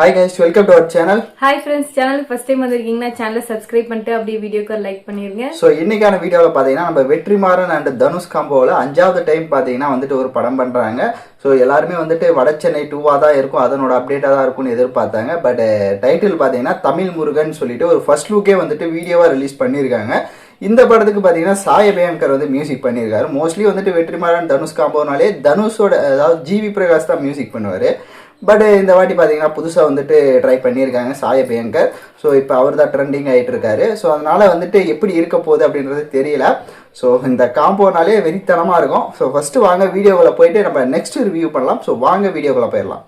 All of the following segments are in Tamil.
Hi guys, welcome to our channel. Hi friends, channel first time வந்திருக்கீங்கன்னா சேனலை சப்ஸ்கிரைப் பண்ணிட்டு அப்படியே வீடியோக்கு லைக் பண்ணிருங்க. ஸோ இன்னைக்கான வீடியோவில் பார்த்தீங்கன்னா நம்ம வெற்றிமாறன் அண்ட் தனுஷ் காம்போவில் 5வது டைம் பார்த்தீங்கன்னா வந்துட்டு ஒரு படம் பண்ணுறாங்க. ஸோ எல்லாருமே வந்துட்டு வடச்சென்னை 2வா தான் இருக்கும், அதனோட அப்டேட்டாக தான் இருக்கும்னு எதிர்பார்த்தாங்க. பட் டைட்டில் பார்த்தீங்கன்னா தமிழ் முருகன் சொல்லிட்டு ஒரு ஃபர்ஸ்ட் லுக்கே வந்துட்டு வீடியோவாக ரிலீஸ் பண்ணியிருக்காங்க. இந்த படத்துக்கு பார்த்தீங்கன்னா சாய் அபியங்கர் வந்து மியூசிக் பண்ணியிருக்காரு. மோஸ்ட்லி வந்துட்டு வெற்றிமாறன் தனுஷ் காம்போனாலே தனுஷோட அதாவது ஜிவி பிரகாஷ் தான் மியூசிக் பண்ணுவார். பட் இந்த வாட்டி பார்த்தீங்கன்னா புதுசாக வந்துட்டு ட்ரை பண்ணியிருக்காங்க சாய் அபியங்கர். ஸோ இப்போ அவர் தான் ட்ரெண்டிங் ஆகிட்டு இருக்காரு. ஸோ அதனால் வந்துட்டு எப்படி இருக்க போகுது அப்படின்றது தெரியல. ஸோ இந்த காம்போனாலே வெறித்தனமாக இருக்கும். ஸோ ஃபஸ்ட்டு வாங்க வீடியோவில் போயிட்டு நம்ம நெக்ஸ்ட் ரிவ்யூ பண்ணலாம். ஸோ வாங்க வீடியோக்குள்ள போயிடலாம்.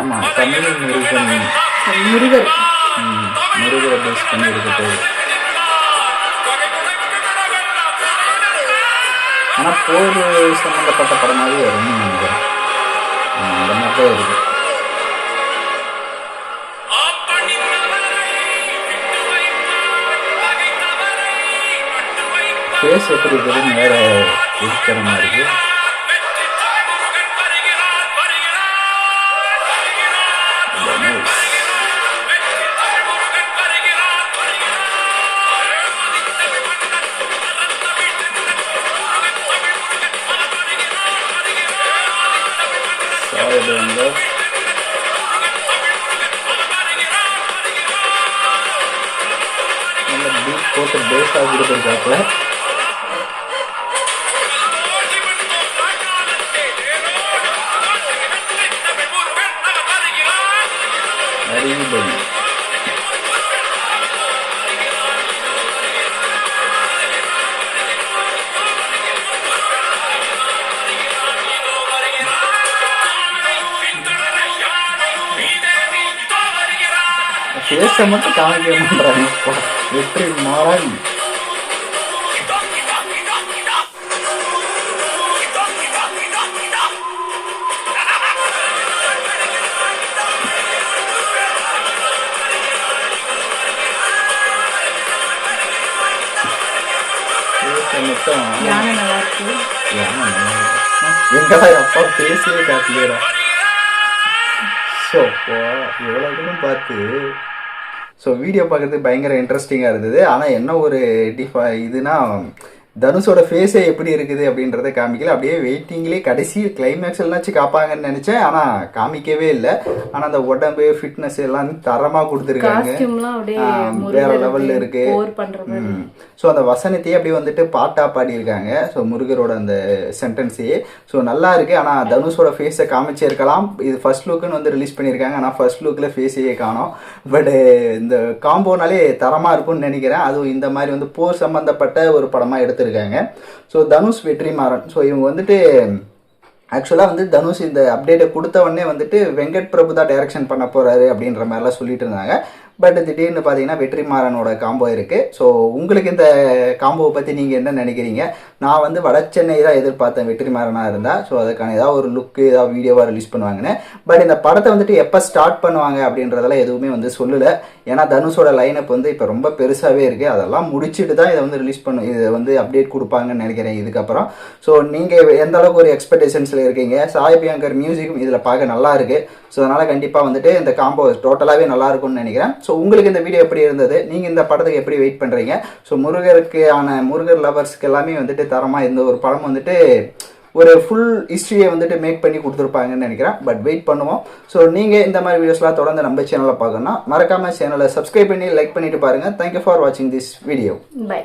ஆமா, தமிழ் முருகர் முருகரை பேஸ் பண்ணி இருக்க போகுது. ஆனால் போர் சம்மந்தப்பட்ட படமாகவே வரும்னு நினைக்கிறேன். அந்த மாதிரி தான் இருக்கு. ஃபேஸ் எப்படி இருக்குதுன்னு வேற இருக்கிற மாதிரி இருக்கு. போட்டு பேஸாக கொடுத்துருக்காப்புல. பேச மட்டும் காமிக்க மாட்டாங்க. வெற்றி மாறன் எங்கடா அப்பா பேசியே காட்டியடா. ஸோ எவ்வளோ தூரம் பார்த்து ஸோ வீடியோ பார்க்குறதுக்கு பயங்கர இன்ட்ரெஸ்டிங்காக இருந்தது. ஆனால் என்ன ஒரு இதுனா தனுஷோட ஃபேஸே எப்படி இருக்குது அப்படின்றத காமிக்கல. அப்படியே வெயிட்டிங்லேயே கடைசி கிளைமேக்ஸ் எல்லாம் காப்பாங்கன்னு நினச்சேன், ஆனால் காமிக்கவே இல்லை. ஆனால் அந்த உடம்பு ஃபிட்னஸ் எல்லாம் தரமாக கொடுத்துருக்காங்க, வேற லெவலில் இருக்கு. ஸோ அந்த வசனத்தையே அப்படியே வந்துட்டு பாட்டாக பாடியிருக்காங்க. ஸோ முருகரோட அந்த சென்டென்ஸையே ஸோ நல்லா இருக்கு. ஆனால் தனுஷோட ஃபேஸை காமிச்சிருக்கலாம். இது ஃபர்ஸ்ட் லுக்குன்னு வந்து ரிலீஸ் பண்ணியிருக்காங்க, ஆனால் ஃபர்ஸ்ட் லுக்கில் ஃபேஸையே காணோம். பட் இந்த காம்போனாலே தரமாக இருக்கும்னு நினைக்கிறேன். அதுவும் இந்த மாதிரி வந்து போர் சம்பந்தப்பட்ட ஒரு படமாக எடுத்து இருக்காங்க. ஸோ தனுஷ் வெற்றிமாறன் ஸோ இவங்க வந்துட்டு ஆக்சுவலாக வந்து தனுஷ் இந்த அப்டேட்டை கொடுத்த உடனே வந்துட்டு வெங்கட் பிரபு தான் டைரக்ஷன் பண்ண போகிறாரு அப்படின்ற மாதிரிலாம் சொல்லிட்டு இருந்தாங்க. பட் திடீர்னு பார்த்தீங்கன்னா வெற்றிமாறனோட காம்போ இருக்குது. ஸோ உங்களுக்கு இந்த காம்போவை பற்றி நீங்கள் என்ன நினைக்கிறீங்க? நான் வந்து வடச்சென்னை தான் எதிர்பார்த்தேன் வெற்றிமாறனாக இருந்தால். ஸோ அதுக்கான ஏதாவது ஒரு லுக்கு ஏதாவது வீடியோவாக ரிலீஸ் பண்ணுவாங்கன்னு. பட் இந்த படத்தை வந்துட்டு எப்போ ஸ்டார்ட் பண்ணுவாங்க அப்படின்றதெல்லாம் எதுவுமே வந்து சொல்லலை. ஏன்னா தனுஷோட லைனப் வந்து இப்போ ரொம்ப பெருசாகவே இருக்குது. அதெல்லாம் முடிச்சுட்டு தான் இதை வந்து ரிலீஸ் இதை வந்து அப்டேட் கொடுப்பாங்கன்னு நினைக்கிறேன் இதுக்கப்புறம். ஸோ நீங்கள் எந்த அளவுக்கு ஒரு எக்ஸ்பெக்டேஷன்ஸில் இருக்கீங்க? சாய் அபியங்கர் மியூசிக்கும் இதில் பார்க்க நல்லா இருக்குது. ஸோ அதனால் கண்டிப்பாக வந்துட்டு இந்த காம்போ டோட்டலாகவே நல்லா இருக்கும்னு நினைக்கிறேன். ஸோ உங்களுக்கு இந்த வீடியோ எப்படி இருந்தது? நீங்கள் இந்த படத்துக்கு எப்படி வெயிட் பண்ணுறீங்க? ஸோ முருகர் லவர்ஸ்க்கு எல்லாமே வந்துட்டு தரமாக இந்த ஒரு படம் வந்துட்டு ஒரு ஃபுல் ஹிஸ்ட்ரியை வந்துட்டு மேக் பண்ணி கொடுத்துருப்பாங்கன்னு நினைக்கிறேன். பட் வெயிட் பண்ணுவோம். ஸோ நீங்கள் இந்த மாதிரி வீடியோஸ்லாம் தொடர்ந்து நம்ம சேனலில் பார்க்கணும்னா மறக்காமல் சேனலை சப்ஸ்கிரைப் பண்ணி லைக் பண்ணிட்டு பாருங்கள். தேங்க்யூ ஃபார் வாட்சிங் திஸ் வீடியோ. பை.